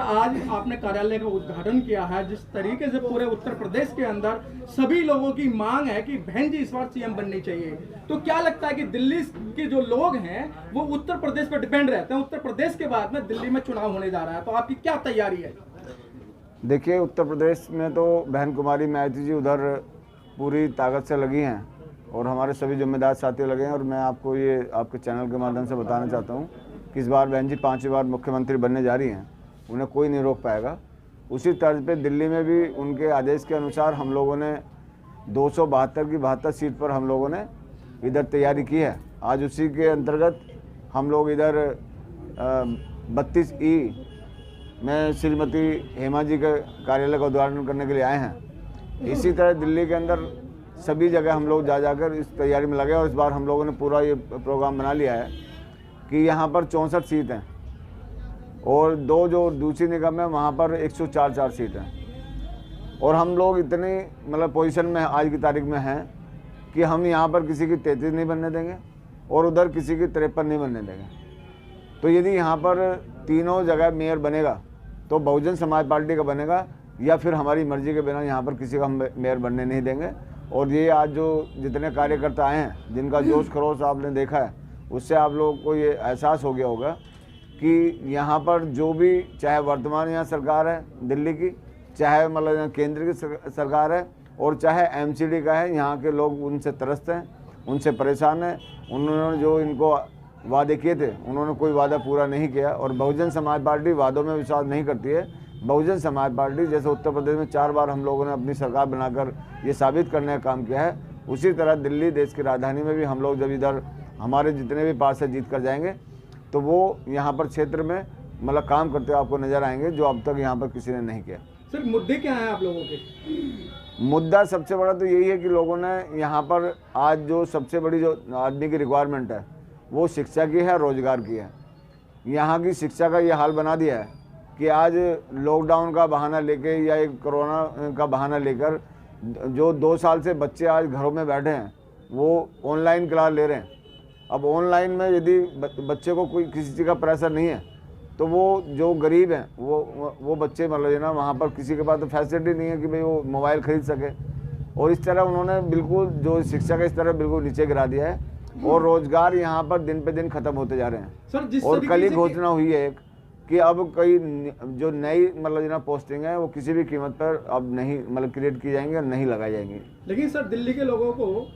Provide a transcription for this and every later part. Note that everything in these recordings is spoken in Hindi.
आज आपने कार्यालय का उद्घाटन किया है। जिस तरीके से पूरे उत्तर प्रदेश के अंदर सभी लोगों की मांग है कि बहन जी इस बार सीएम बननी चाहिए, तो क्या लगता है कि दिल्ली के जो लोग हैं वो उत्तर प्रदेश पर डिपेंड रहते हैं? उत्तर प्रदेश के बाद में दिल्ली में चुनाव होने जा रहा है, तो आपकी क्या तैयारी है? देखिए, उत्तर प्रदेश में तो बहन कुमारी मायावती जी उधर पूरी ताकत से लगी हैं और हमारे सभी जिम्मेदार साथी लगे हैं। और मैं आपको ये आपके चैनल के माध्यम से बताना चाहता हूँ कि इस बार बहन जी 5वीं बार मुख्यमंत्री बनने जा रही हैं, उन्हें कोई नहीं रोक पाएगा। उसी तर्ज पे दिल्ली में भी उनके आदेश के अनुसार हम लोगों ने 272 की 72 सीट पर हम लोगों ने इधर तैयारी की है। आज उसी के अंतर्गत हम लोग इधर 32E में श्रीमती हेमा जी के कार्यालय का उद्घाटन करने के लिए आए हैं। इसी तरह दिल्ली के अंदर सभी जगह हम लोग जाकर इस तैयारी में लगे और इस बार हम लोगों ने पूरा ये प्रोग्राम बना लिया है कि यहाँ पर 64 सीट हैं और 2 जो दूसरी निगम है वहाँ पर 104 सीट हैं। और हम लोग इतनी मतलब पोजीशन में आज की तारीख में हैं कि हम यहाँ पर किसी की 33 नहीं बनने देंगे और उधर किसी की 53 नहीं बनने देंगे। तो यदि यहाँ पर तीनों जगह मेयर बनेगा तो बहुजन समाज पार्टी का बनेगा, या फिर हमारी मर्जी के बिना यहाँ पर किसी का हम मेयर बनने नहीं देंगे। और ये आज जो जितने कार्यकर्ता आए हैं, जिनका जोश खरोश आपने देखा है, उससे आप लोगों को ये एहसास हो गया होगा कि यहाँ पर जो भी, चाहे वर्तमान यहाँ सरकार है दिल्ली की, चाहे मतलब यहाँ केंद्र की सरकार है और चाहे एमसीडी का है, यहाँ के लोग उनसे त्रस्त हैं, उनसे परेशान हैं। उन्होंने जो इनको वादे किए थे उन्होंने कोई वादा पूरा नहीं किया। और बहुजन समाज पार्टी वादों में विश्वास नहीं करती है। बहुजन समाज पार्टी जैसे उत्तर प्रदेश में 4 बार हम लोगों ने अपनी सरकार बनाकर ये साबित करने का काम किया है, उसी तरह दिल्ली देश की राजधानी में भी हम लोग जब इधर हमारे जितने भी पार्षद जीत कर जाएंगे तो वो यहाँ पर क्षेत्र में मतलब काम करते हुए आपको नजर आएंगे, जो अब तक यहाँ पर किसी ने नहीं किया। सर, मुद्दे क्या हैं आप लोगों के? मुद्दा सबसे बड़ा तो यही है कि लोगों ने यहाँ पर आज जो सबसे बड़ी जो आदमी की रिक्वायरमेंट है वो शिक्षा की है, रोजगार की है। यहाँ की शिक्षा का ये हाल बना दिया है कि आज लॉकडाउन का बहाना लेके या एक कोरोना का बहाना लेकर जो 2 साल से बच्चे आज घरों में बैठे हैं वो ऑनलाइन क्लास ले रहे हैं। अब ऑनलाइन में यदि बच्चे को कोई किसी चीज़ का प्रेशर नहीं है तो वो जो गरीब हैं वो बच्चे मतलब ना वहाँ पर किसी के पास तो फैसिलिटी नहीं है कि भाई वो मोबाइल खरीद सके। और इस तरह उन्होंने बिल्कुल जो शिक्षा का इस तरह बिल्कुल नीचे गिरा दिया है और रोजगार यहाँ पर दिन पे दिन खत्म होते जा रहे हैं। सर, और कल ही घोषणा हुई है एक कि अब कई जो नई मतलब ना पोस्टिंग है वो किसी भी कीमत पर अब नहीं मतलब क्रिएट की जाएंगी और नहीं लगाई जाएंगी। लेकिन सर, दिल्ली के लोगों को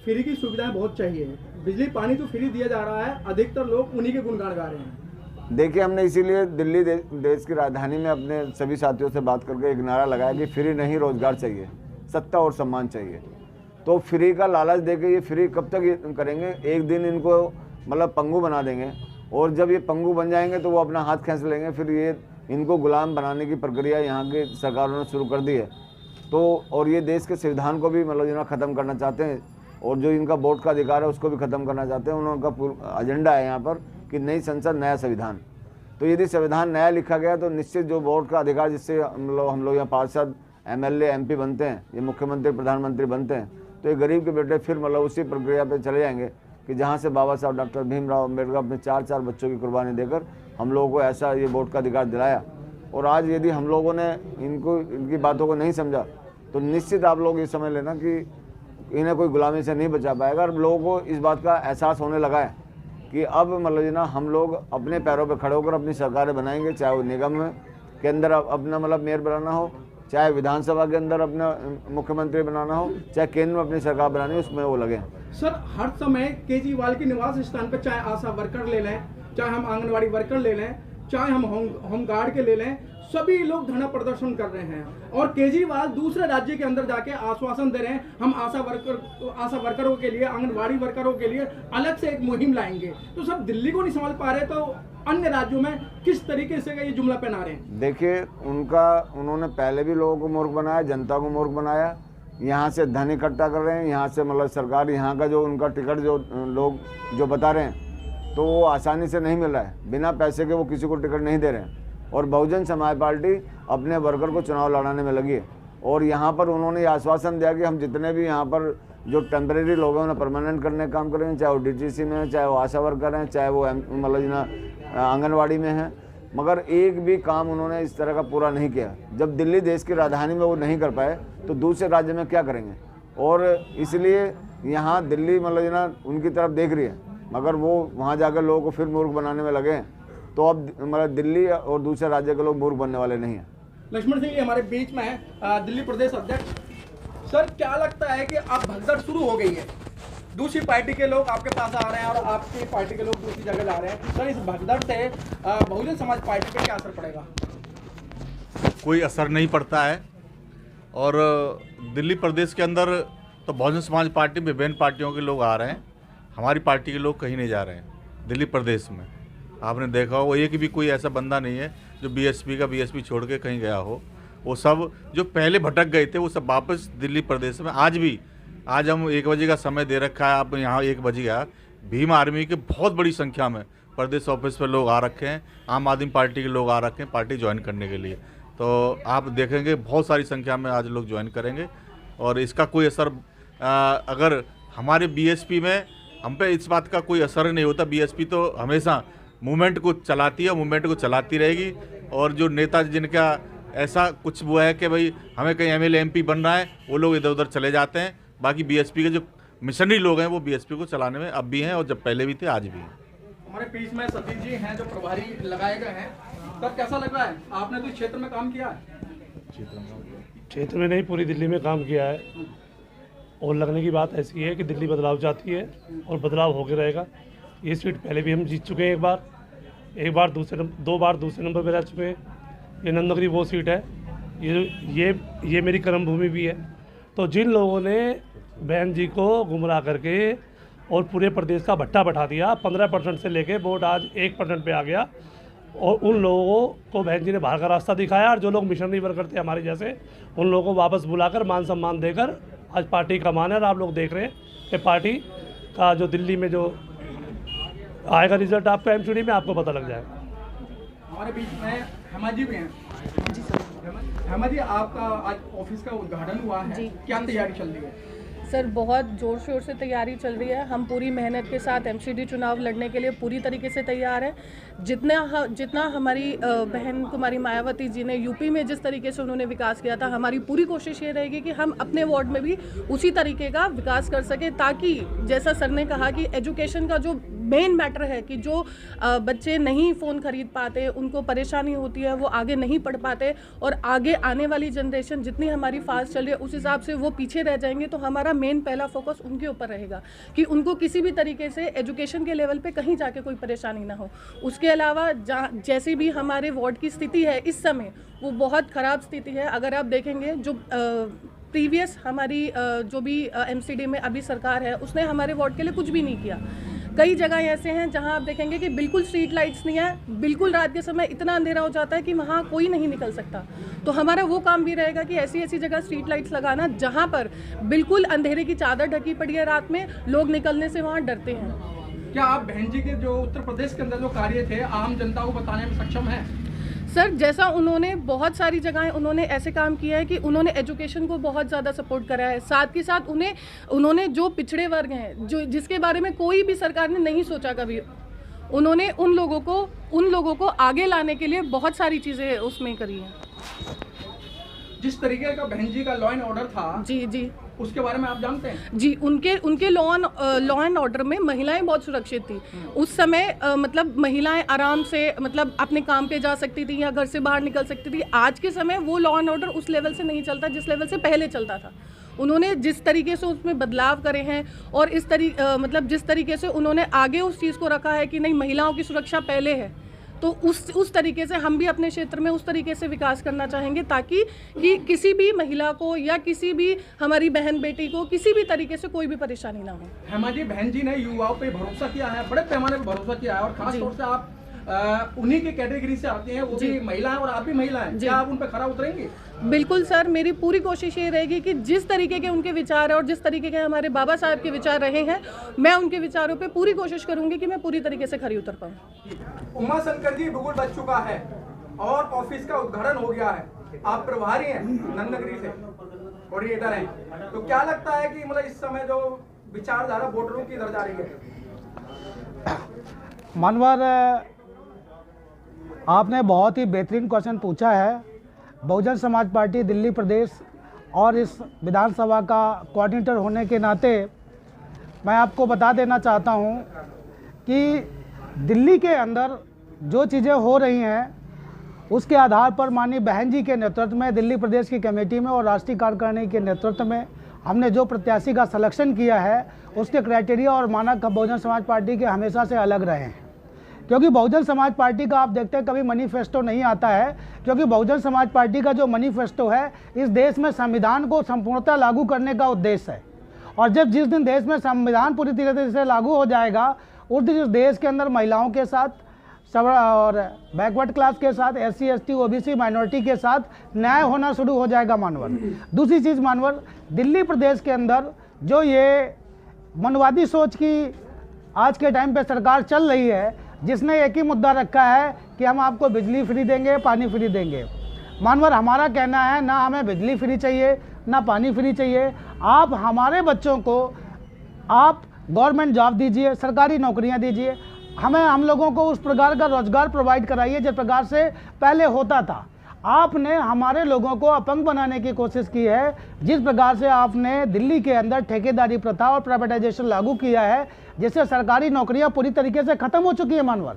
फ्री की सुविधाएं बहुत चाहिए। बिजली पानी तो फ्री दिया जा रहा है, अधिकतर लोग उन्हीं के गुणगान गा रहे हैं। देखिए, हमने इसीलिए दिल्ली देश की राजधानी में अपने सभी साथियों से बात करके एक नारा लगाया कि फ्री नहीं, रोजगार चाहिए, सत्ता और सम्मान चाहिए। तो फ्री का लालच देके ये फ्री कब तक ये करेंगे? एक दिन इनको मतलब पंगु बना देंगे और जब ये पंगु बन जाएंगे तो वो अपना हाथ खींच लेंगे। फिर ये इनको गुलाम बनाने की प्रक्रिया यहाँ की सरकारों ने शुरू कर दी है। तो और ये देश के संविधान को भी मतलब ख़त्म करना चाहते हैं और जो इनका वोट का अधिकार है उसको भी ख़त्म करना चाहते हैं। उनका एजेंडा है यहाँ पर कि नई संसद, नया संविधान। तो यदि संविधान नया लिखा गया तो निश्चित जो वोट का अधिकार, जिससे हम लोग यहाँ पार्षद, MLA, MP बनते हैं, ये मुख्यमंत्री, प्रधानमंत्री बनते हैं, तो ये गरीब के बेटे फिर मतलब उसी प्रक्रिया पे चले जाएंगे कि जहाँ से बाबा साहब डॉक्टर भीमराव अम्बेडकर अपने 4 बच्चों की कुर्बानी देकर हम लोगों को ऐसा ये वोट का अधिकार दिलाया। और आज यदि हम लोगों ने इनकी बातों को नहीं समझा तो निश्चित आप लोग ये समझ लेना कि इन्हें कोई गुलामी से नहीं बचा पाएगा। और लोगों को इस बात का एहसास होने लगा है कि अब मतलब हम लोग अपने पैरों पर खड़े होकर अपनी सरकारें बनाएंगे, चाहे वो निगम के अंदर अपना मतलब मेयर बनाना हो, चाहे विधानसभा के अंदर अपना मुख्यमंत्री बनाना हो, चाहे केंद्र में अपनी सरकार बनानी हो, उसमें वो लगे। सर, हर समय केजरीवाल के निवास स्थान पर चाहे आशा वर्कर ले लें, चाहे हम आंगनवाड़ी वर्कर ले लें, चाहे हम होमगार्ड के ले लें, सभी लोग धरना प्रदर्शन कर रहे हैं और केजरीवाल दूसरे राज्य के अंदर जाके आश्वासन दे रहे हैं हम आशा वर्करों के लिए, आंगनवाड़ी वर्करों के लिए अलग से एक मुहिम लाएंगे। तो सब दिल्ली को नहीं संभाल पा रहे तो अन्य राज्यों में किस तरीके से ये जुमला पहना रहे हैं? देखिए, उन्होंने पहले भी लोगों को मूर्ख बनाया, जनता को मूर्ख बनाया। यहाँ से धन इकट्ठा कर रहे हैं, यहाँ से मतलब सरकार, यहाँ का जो उनका टिकट जो लोग जो बता रहे हैं तो वो आसानी से नहीं मिल रहा है। बिना पैसे के वो किसी को टिकट नहीं दे रहे हैं। और बहुजन समाज पार्टी अपने वर्कर को चुनाव लड़ाने में लगी है और यहाँ पर उन्होंने आश्वासन दिया कि हम जितने भी यहाँ पर जो टेम्परेरी लोग हैं उन्हें परमानेंट करने का काम करेंगे, चाहे वो DTC में है, चाहे वो आशा वर्कर हैं, चाहे वो मतलब आंगनवाड़ी में हैं, मगर एक भी काम उन्होंने इस तरह का पूरा नहीं किया। जब दिल्ली देश की राजधानी में वो नहीं कर पाए तो दूसरे राज्य में क्या करेंगे। और इसलिए यहाँ दिल्ली मतलब ना उनकी तरफ देख रही है, मगर वो वहाँ जाकर लोगों को फिर मूर्ख बनाने में लगे हैं। तो अब मतलब दिल्ली और दूसरे राज्य के लोग मूर्ख बनने वाले नहीं हैं। लक्ष्मण सिंह जी हमारे बीच में है, दिल्ली प्रदेश अध्यक्ष। सर क्या लगता है कि अब भगदड़ शुरू हो गई है, दूसरी पार्टी के लोग आपके पास आ रहे हैं और आपकी पार्टी के लोग दूसरी जगह जा रहे हैं, सर इस भगदड़ से बहुजन समाज पार्टी पे क्या असर पड़ेगा? कोई असर नहीं पड़ता है। और दिल्ली प्रदेश के अंदर तो बहुजन समाज पार्टी में विभिन्न पार्टियों के लोग आ रहे हैं, हमारी पार्टी के लोग कहीं नहीं जा रहे हैं। दिल्ली प्रदेश में आपने देखा हो, एक भी कोई ऐसा बंदा नहीं है जो बीएसपी छोड़ के कहीं गया हो। वो सब जो पहले भटक गए थे वो सब वापस दिल्ली प्रदेश में। आज हम 1 बजे का समय दे रखा है, आप यहाँ 1 बज गया। भीम आर्मी के बहुत बड़ी संख्या में प्रदेश ऑफिस पर लोग आ रखे हैं, आम आदमी पार्टी के लोग आ रखे हैं पार्टी ज्वाइन करने के लिए। तो आप देखेंगे बहुत सारी संख्या में आज लोग ज्वाइन करेंगे। और इसका कोई असर अगर हमारे बीएसपी में हम पे इस बात का कोई असर नहीं होता। बीएसपी तो हमेशा मूवमेंट को चलाती है, मूवमेंट को चलाती रहेगी। और जो नेता जिनका ऐसा कुछ वो है कि भाई हमें कहीं एमएलए एमपी बनना है, वो लोग इधर उधर चले जाते हैं। बाकी बीएसपी के जो मिशनरी लोग हैं वो बीएसपी को चलाने में अब भी हैं और जब पहले भी थे आज भी हैं। हमारे बीच में सतीश जी हैं जो प्रभारी लगाए गए हैं। तब कैसा लग रहा है, आपने तो इस क्षेत्र में काम किया है? क्षेत्र में नहीं, पूरी दिल्ली में काम किया है। और लगने की बात ऐसी है कि दिल्ली बदलाव चाहती है और बदलाव होके रहेगा। ये सीट पहले भी हम जीत चुके हैं, एक बार दो बार दूसरे नंबर पर रह चुके हैं। ये नंदनगरी वो सीट है, ये मेरी कर्म भूमि भी है। तो जिन लोगों ने बहन जी को गुमराह करके और पूरे प्रदेश का भट्टा बैठा दिया, 15% से लेके वोट आज 1% पे आ गया, और उन लोगों को बहन जी ने बाहर का रास्ता दिखाया। और जो लोग मिशनरी वर्कर थे हमारे जैसे, उन लोगों को वापस बुलाकर मान सम्मान देकर आज पार्टी का मान है। और आप लोग देख रहे हैं कि पार्टी का जो दिल्ली में जो आएगा रिजल्ट आपको एमसीडी में आपको पता लग जाएगा। हमारे बीच में हेमा जी भी हैं। हेमा जी, आपका आज ऑफिस का उद्घाटन हुआ है, क्या तैयारी चल रही है? सर बहुत ज़ोर शोर से तैयारी चल रही है। हम पूरी मेहनत के साथ एमसीडी चुनाव लड़ने के लिए पूरी तरीके से तैयार हैं। जितना हमारी बहन कुमारी मायावती जी ने यूपी में जिस तरीके से उन्होंने विकास किया था, हमारी पूरी कोशिश ये रहेगी कि हम अपने वार्ड में भी उसी तरीके का विकास कर सकें, ताकि जैसा सर ने कहा कि एजुकेशन का जो मेन मैटर है कि जो बच्चे नहीं फ़ोन खरीद पाते, उनको परेशानी होती है, वो आगे नहीं पढ़ पाते, और आगे आने वाली जनरेशन जितनी हमारी फास्ट चल रही है उस हिसाब से वो पीछे रह जाएंगे। तो हमारा मेन पहला फोकस उनके ऊपर रहेगा कि उनको किसी भी तरीके से एजुकेशन के लेवल पे कहीं जाके कोई परेशानी ना हो। उसके अलावा जैसी भी हमारे वार्ड की स्थिति है इस समय, वो बहुत ख़राब स्थिति है। अगर आप देखेंगे जो प्रीवियस हमारी जो भी एमसीडी में अभी सरकार है, उसने हमारे वार्ड के लिए कुछ भी नहीं किया। कई जगह ऐसे हैं जहां आप देखेंगे कि बिल्कुल स्ट्रीट लाइट्स नहीं है, बिल्कुल रात के समय इतना अंधेरा हो जाता है कि वहां कोई नहीं निकल सकता। तो हमारा वो काम भी रहेगा कि ऐसी ऐसी जगह स्ट्रीट लाइट्स लगाना जहां पर बिल्कुल अंधेरे की चादर ढकी पड़ी है, रात में लोग निकलने से वहां डरते हैं। क्या आप बहन जी के जो उत्तर प्रदेश के अंदर जो कार्य थे आम जनता को बताने में सक्षम हैं? सर जैसा उन्होंने बहुत सारी जगहें उन्होंने ऐसे काम किया है कि उन्होंने एजुकेशन को बहुत ज़्यादा सपोर्ट करा है। साथ ही साथ उन्होंने जो पिछड़े वर्ग हैं, जो जिसके बारे में कोई भी सरकार ने नहीं सोचा कभी, उन्होंने उन लोगों को आगे लाने के लिए बहुत सारी चीज़ें उसमें करी हैं। जिस तरीके का बहन जी का लॉ एंड ऑर्डर था, जी उसके बारे में आप जानते हैं? जी, उनके लॉ एंड ऑर्डर में महिलाएं बहुत सुरक्षित थी उस समय। मतलब महिलाएं आराम से मतलब अपने काम पे जा सकती थी या घर से बाहर निकल सकती थी। आज के समय वो लॉ एंड ऑर्डर उस लेवल से नहीं चलता जिस लेवल से पहले चलता था। उन्होंने जिस तरीके से उसमें बदलाव करे हैं और मतलब जिस तरीके से उन्होंने आगे उस चीज़ को रखा है कि नहीं, महिलाओं की सुरक्षा पहले है, तो उस तरीके से हम भी अपने क्षेत्र में उस तरीके से विकास करना चाहेंगे, ताकि कि किसी भी महिला को या किसी भी हमारी बहन बेटी को किसी भी तरीके से कोई भी परेशानी ना हो। हेमा जी, बहन जी ने युवाओं पे भरोसा किया है, बड़े पैमाने पे भरोसा किया है, और खास तौर से आप उन्हीं की कैटेगरी से आती हैं, वो भी महिला है और आप भी महिला हैं। क्या आप उन पे खरा उतरेंगे? बिल्कुल सर, मेरी पूरी कोशिश ये रहेगी कि जिस तरीके के उनके विचार है और जिस तरीके के हमारे बाबा साहब के विचार रहे हैं, मैं उनके विचारों पे पूरी कोशिश करूंगी कि मैं पूरी तरीके से खरी उतर पाऊँ। उमा शंकर जी बिगुल बच चुका है और ऑफिस का उद्घाटन हो गया है। आप प्रभारी हैं नंदनगरी से, कोऑर्डिनेटर हैं, तो क्या लगता है कि मतलब इस समय जो विचारधारा वोटरों की इधर जा रही है? मानवार आपने बहुत ही बेहतरीन क्वेश्चन पूछा है। बहुजन समाज पार्टी दिल्ली प्रदेश और इस विधानसभा का कोऑर्डिनेटर होने के नाते मैं आपको बता देना चाहता हूं कि दिल्ली के अंदर जो चीज़ें हो रही हैं उसके आधार पर माननीय बहन जी के नेतृत्व में दिल्ली प्रदेश की कमेटी में और राष्ट्रीय कार्यकारिणी के नेतृत्व में हमने जो प्रत्याशी का सिलेक्शन किया है उसके क्राइटेरिया और मानक बहुजन समाज पार्टी के हमेशा से अलग रहे हैं। क्योंकि बहुजन समाज पार्टी का आप देखते हैं कभी मैनिफेस्टो नहीं आता है, क्योंकि बहुजन समाज पार्टी का जो मैनिफेस्टो है इस देश में संविधान को संपूर्णतः लागू करने का उद्देश्य है। और जब जिस दिन देश में संविधान पूरी तरीके से लागू हो जाएगा उस दिन इस देश के अंदर महिलाओं के साथ और बैकवर्ड क्लास के साथ SC ST OBC माइनॉरिटी के साथ न्याय होना शुरू हो जाएगा मानवर। दूसरी चीज़ मानवर, दिल्ली प्रदेश के अंदर जो ये मनवादी सोच की आज के टाइम पे सरकार चल रही है, जिसने एक ही मुद्दा रखा है कि हम आपको बिजली फ्री देंगे, पानी फ्री देंगे। मानवर, हमारा कहना है ना हमें बिजली फ्री चाहिए ना पानी फ्री चाहिए। आप हमारे बच्चों को आप गवर्नमेंट जॉब दीजिए, सरकारी नौकरियां दीजिए, हम लोगों को उस प्रकार का रोजगार प्रोवाइड कराइए जिस प्रकार से पहले होता था। आपने हमारे लोगों को अपंग बनाने की कोशिश की है। जिस प्रकार से आपने दिल्ली के अंदर ठेकेदारी प्रथा और प्राइवेटाइजेशन लागू किया है, जिससे सरकारी नौकरियां पूरी तरीके से ख़त्म हो चुकी है मानवर।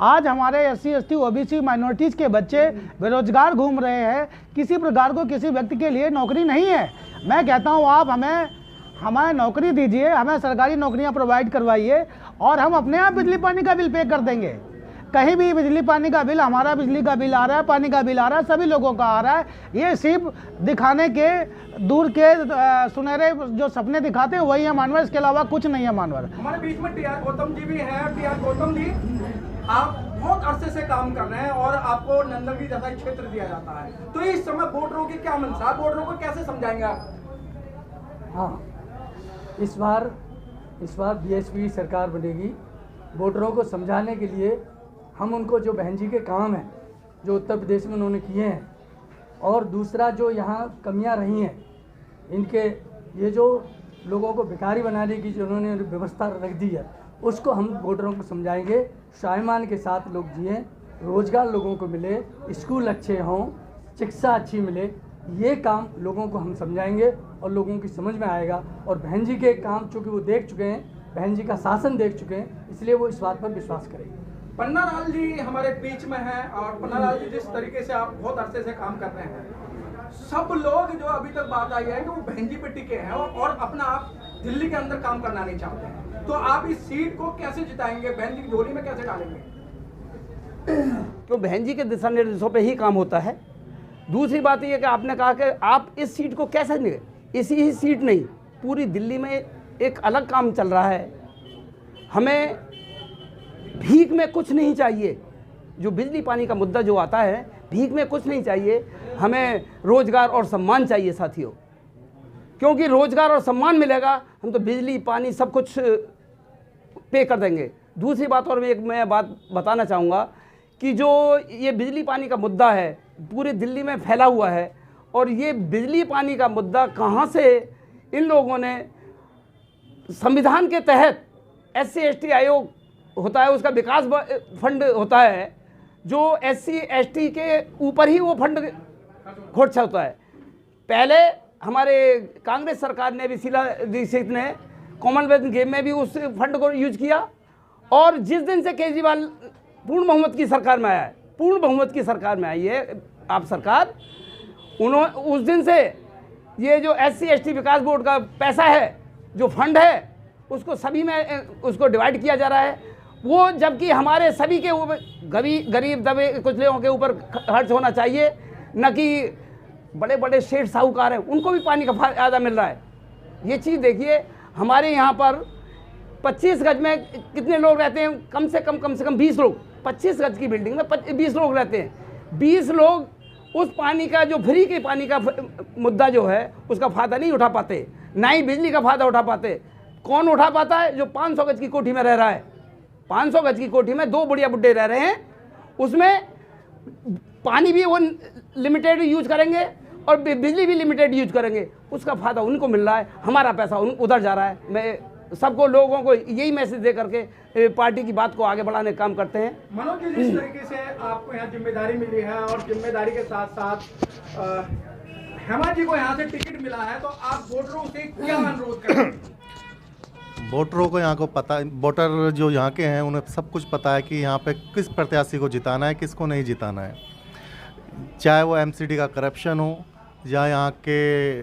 आज हमारे SC ST OBC माइनॉरिटीज़ के बच्चे बेरोजगार घूम रहे हैं, किसी प्रकार को किसी व्यक्ति के लिए नौकरी नहीं है। मैं कहता हूँ आप हमें नौकरी दीजिए, हमें सरकारी नौकरियां प्रोवाइड करवाइए और हम अपने आप बिजली पानी का बिल पे कर देंगे। कहीं भी बिजली पानी का बिल, हमारा बिजली का बिल आ रहा है, पानी का बिल आ रहा है, सभी लोगों का आ रहा है। ये सिर्फ दिखाने के दूर के सुनहरे जो सपने दिखाते हैं वही है मानवर, इसके अलावा कुछ नहीं है मानवर। हमारे बीच में TR गौतम जी भी हैं। TR गौतम जी, आप बहुत अरसे से काम कर रहे हैं और आपको नंदनगिरी जैसा क्षेत्र दिया जाता है, तो इस समय वोटरों की क्या मंशा, वोटरों को कैसे समझाएंगे आप? हाँ, इस बार BSP सरकार बनेगी। वोटरों को समझाने के लिए हम उनको जो बहन जी के काम हैं जो उत्तर प्रदेश में उन्होंने किए हैं, और दूसरा जो यहाँ कमियाँ रही हैं इनके, ये जो लोगों को भिखारी बनाने की जो उन्होंने व्यवस्था रख दी है, उसको हम वोटरों को समझाएंगे। स्वाभिमान के साथ लोग जिए, रोज़गार लोगों को मिले, स्कूल अच्छे हों, शिक्षा अच्छी मिले, ये काम लोगों को हम समझाएंगे और लोगों की समझ में आएगा। और बहन जी के काम चूँकि वो देख चुके हैं, बहन जी का शासन देख चुके हैं, इसलिए वो इस बात पर विश्वास करेंगे। पन्नालाल जी हमारे बीच में हैं और पन्नालाल जी, जिस तरीके से आप बहुत अरसे से काम कर रहे हैं, सब लोग जो अभी तक बात आई है कि वो बहन जी पे टिके हैं और अपना आप दिल्ली के अंदर काम करना नहीं चाहते हैं, तो आप इस सीट को कैसे जिताएंगे, बहन जी की झोली में कैसे डालेंगे? तो बहन जी के दिशा निर्देशों पे ही काम होता है। दूसरी बात ये कि आपने कहा कि आप इस सीट को कैसे नहीं, इसी ही सीट नहीं, पूरी दिल्ली में एक अलग काम चल रहा है। हमें भीख में कुछ नहीं चाहिए। जो बिजली पानी का मुद्दा जो आता है, भीख में कुछ नहीं चाहिए, हमें रोज़गार और सम्मान चाहिए साथियों। क्योंकि रोज़गार और सम्मान मिलेगा, हम तो बिजली पानी सब कुछ पे कर देंगे। दूसरी बात और मैं बात बताना चाहूँगा कि जो ये बिजली पानी का मुद्दा है पूरे दिल्ली में फैला हुआ है, और ये बिजली पानी का मुद्दा कहाँ से इन लोगों ने संविधान के तहत SC ST आयोग होता है, उसका विकास फंड होता है, जो SC ST के ऊपर ही वो फंड खर्च होता है। पहले हमारे कांग्रेस सरकार ने भी, शीला दीक्षित ने कॉमनवेल्थ गेम में भी उस फंड को यूज किया। और जिस दिन से केजरीवाल पूर्ण बहुमत की सरकार में आया है, पूर्ण बहुमत की सरकार में आई है आप सरकार, उस दिन से ये जो SC ST विकास बोर्ड का पैसा है, जो फंड है, उसको सभी में उसको डिवाइड किया जा रहा है। वो जबकि हमारे सभी के ऊपर गरीब दबे कुछ लोगों के ऊपर खर्च होना चाहिए, न कि बड़े बड़े सेठ साहूकार हैं उनको भी पानी का फ़ायदा मिल रहा है। ये चीज़ देखिए, हमारे यहाँ पर 25 गज में कितने लोग रहते हैं? कम से कम 20 लोग। 25 गज की बिल्डिंग में 20 लोग रहते हैं। 20 लोग उस पानी का, जो फ्री के पानी का मुद्दा जो है, उसका फ़ायदा नहीं उठा पाते, ना ही बिजली का फ़ायदा उठा पाते। कौन उठा पाता है? जो 500 गज की कोठी में रह रहा है। 500 गज की कोठी में 2 बुढ़िया बुड्ढे रह रहे हैं, उसमें पानी भी वो लिमिटेड यूज करेंगे और बिजली भी लिमिटेड यूज करेंगे, उसका फ़ायदा उनको मिल रहा है, हमारा पैसा उधर जा रहा है। मैं सबको लोगों को यही मैसेज दे करके पार्टी की बात को आगे बढ़ाने का काम करते हैं। मनोज जी, जिस तरीके से आपको यहाँ जिम्मेदारी मिली है और जिम्मेदारी के साथ साथ हेमा जी को यहाँ से टिकट मिला है, तो आप वोटरों से क्या अनुरोध करें? वोटरों को यहाँ को पता, वोटर जो यहाँ के हैं उन्हें सब कुछ पता है कि यहाँ पे किस प्रत्याशी को जिताना है, किसको नहीं जिताना है। चाहे वो एमसीडी का करप्शन हो, या यहाँ के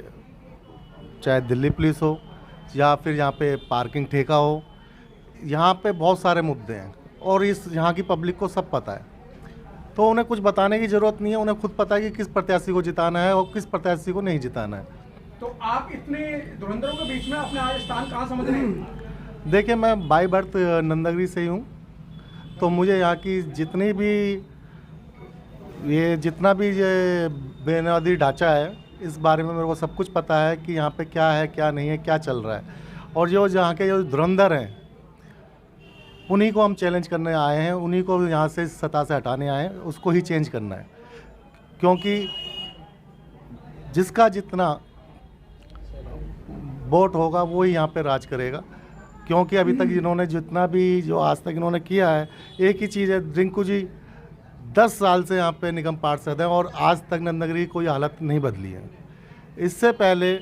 चाहे दिल्ली पुलिस हो, या फिर यहाँ पे पार्किंग ठेका हो, यहाँ पे बहुत सारे मुद्दे हैं और इस यहाँ की पब्लिक को सब पता है, तो उन्हें कुछ बताने की ज़रूरत नहीं है। उन्हें खुद पता है कि किस प्रत्याशी को जिताना है और किस प्रत्याशी को नहीं जिताना है। तो आप इतने धुरंधरों के बीच में अपने आज स्थान कहाँ समझ रहे हैं? देखिए, मैं बाई बर्थ नंदनगरी से ही हूँ, तो मुझे यहाँ की जितनी भी जितना भी ये बुनियादी ढांचा है, इस बारे में मेरे को सब कुछ पता है कि यहाँ पे क्या है, क्या नहीं है, क्या चल रहा है। और जो यहाँ के जो धुरंधर हैं, उन्हीं को हम चैलेंज करने आए हैं, उन्हीं को यहाँ से सत्ता से हटाने आए हैं, उसको ही चेंज करना है। क्योंकि जिसका जितना वोट होगा वो ही यहाँ पे राज करेगा। क्योंकि अभी तक इन्होंने जितना भी जो आज तक इन्होंने किया है, एक ही चीज़ है, रिंकू जी 10 साल से यहाँ पे निगम पार्षद हैं और आज तक नंदनगरी की कोई हालत नहीं बदली है। इससे पहले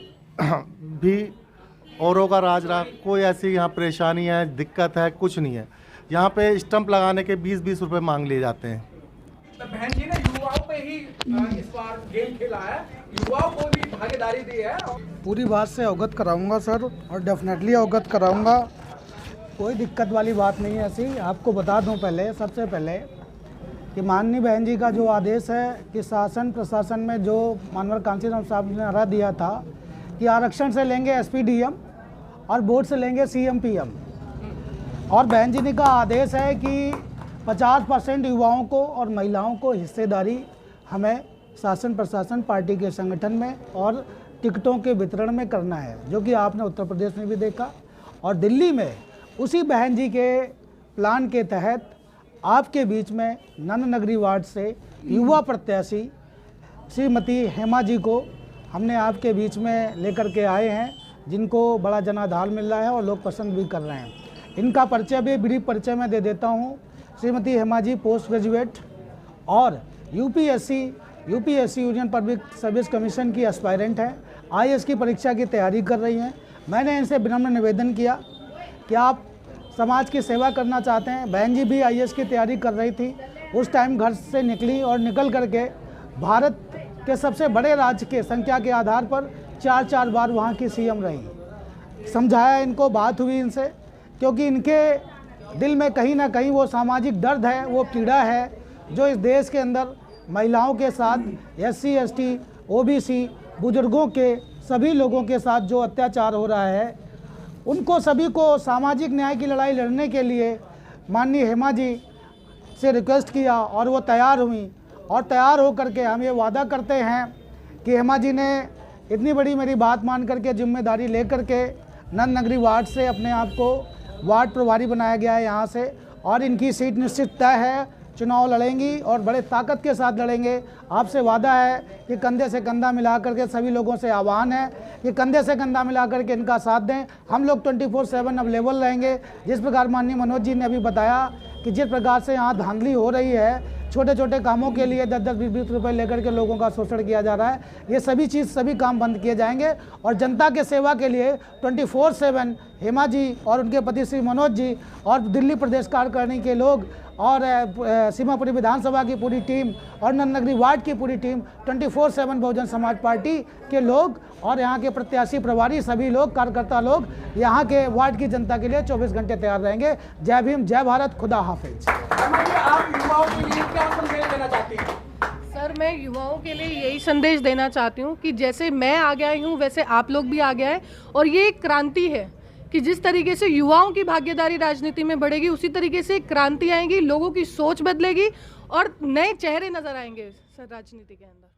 भी औरों का राज रहा, कोई ऐसी यहाँ परेशानी है, दिक्कत है, कुछ नहीं है। यहाँ पे स्टंप लगाने के 20-20 रुपये मांग लिए जाते हैं। तो बहन जी ने युवाओं पे ही इस बार गेम खेला है, युवाओं को भी भागीदारी दी है। पूरी बात से अवगत कराऊंगा सर, और डेफिनेटली अवगत कराऊंगा, कोई दिक्कत वाली बात नहीं है ऐसी। आपको बता दूं पहले, सबसे पहले कि माननीय बहन जी का जो आदेश है कि शासन प्रशासन में जो मानवर कांसीराम साहब ने नारा दिया था कि आरक्षण से लेंगे एसपी-डीएम और वोट से लेंगे सीएम-पीएम, और बहन जी ने का आदेश है कि 50% युवाओं को और महिलाओं को हिस्सेदारी हमें शासन प्रशासन पार्टी के संगठन में और टिकटों के वितरण में करना है, जो कि आपने उत्तर प्रदेश में भी देखा। और दिल्ली में उसी बहन जी के प्लान के तहत आपके बीच में नंदनगरी वार्ड से युवा प्रत्याशी श्रीमती हेमा जी को हमने आपके बीच में लेकर के आए हैं, जिनको बड़ा जनाधार मिल रहा है और लोग पसंद भी कर रहे हैं। इनका परिचय भी ब्रीफ परिचय में दे देता हूँ। श्रीमती हेमा जी पोस्ट ग्रेजुएट और UPSC union public service commission की एस्पायरेंट हैं, आईएएस की परीक्षा की तैयारी कर रही हैं। मैंने इनसे विनम्र निवेदन किया कि आप समाज की सेवा करना चाहते हैं। बहन जी भी आईएएस की तैयारी कर रही थी, उस टाइम घर से निकली और निकल करके भारत के सबसे बड़े राज्य के संख्या के आधार पर 4 बार वहाँ की सीएम रही। समझाया इनको, बात हुई इनसे, क्योंकि इनके दिल में कहीं ना कहीं वो सामाजिक दर्द है, वो पीड़ा है जो इस देश के अंदर महिलाओं के साथ, एससी एसटी ओबीसी बुजुर्गों के सभी लोगों के साथ जो अत्याचार हो रहा है, उनको सभी को सामाजिक न्याय की लड़ाई लड़ने के लिए माननीय हेमा जी से रिक्वेस्ट किया और वो तैयार हुई। और तैयार होकर के हम ये वादा करते हैं कि हेमा जी ने इतनी बड़ी मेरी बात मान करके जिम्मेदारी ले करके नंदनगरी वार्ड से अपने आप को वार्ड प्रभारी बनाया गया है यहाँ से, और इनकी सीट निश्चित तय है, चुनाव लड़ेंगी और बड़े ताकत के साथ लड़ेंगे। आपसे वादा है कि कंधे से कंधा मिला करके सभी लोगों से आह्वान है कि कंधे से कंधा मिला करके इनका साथ दें। हम लोग 24/7 अवेलेबल रहेंगे। जिस प्रकार माननीय मनोज जी ने अभी बताया कि जिस प्रकार से यहाँ धांधली हो रही है, छोटे छोटे कामों के लिए 10-10, 20-20 रुपये लेकर के लोगों का शोषण किया जा रहा है, ये सभी काम बंद किए जाएंगे और जनता के सेवा के लिए 24/7 हेमा जी और उनके पति श्री मनोज जी और दिल्ली प्रदेश कार्यकारिणी के लोग और सीमापुरी विधानसभा की पूरी टीम और नंदनगरी वार्ड की पूरी टीम 24/7 बहुजन समाज पार्टी के लोग और यहाँ के प्रत्याशी प्रभारी सभी लोग कार्यकर्ता लोग यहाँ के वार्ड की जनता के लिए 24 घंटे तैयार रहेंगे। जय भीम, जय भारत, खुदा हाफिज। आप युवाओं के लिए क्या संदेश देना चाहती हैं? सर, मैं युवाओं के लिए यही संदेश देना चाहती हूँ कि जैसे मैं आगे आई हूँ वैसे आप लोग भी आगे आए, और ये एक क्रांति है कि जिस तरीके से युवाओं की भागीदारी राजनीति में बढ़ेगी, उसी तरीके से क्रांति आएगी, लोगों की सोच बदलेगी और नए चेहरे नजर आएंगे सर राजनीति के अंदर।